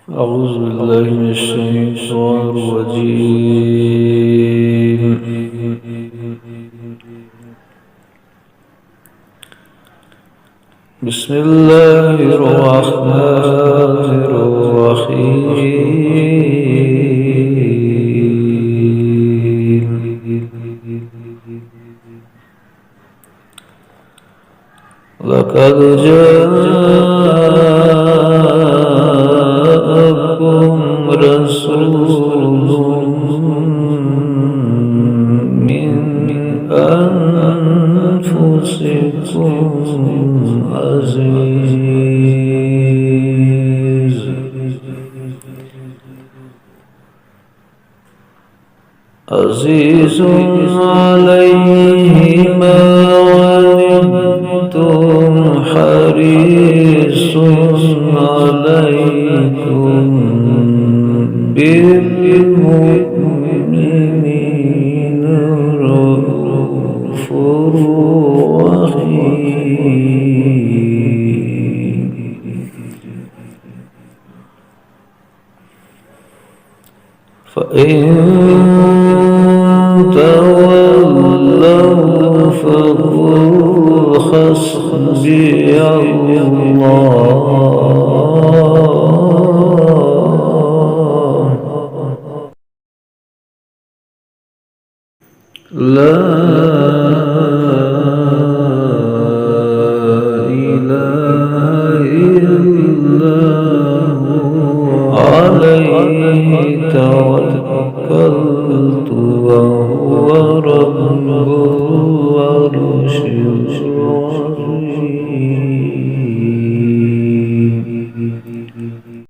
أعوذ بالله من الشيطان الرجيم. بسم الله الرحمن الرحيم. لقد جاءكم رسول من أنفسكم عزيز عليه ما عنتم حريص عليكم بالمؤمنين رءوف رحيم. فإن تولوا فقل حسبي الله لا إله إلا هو عليه توكلت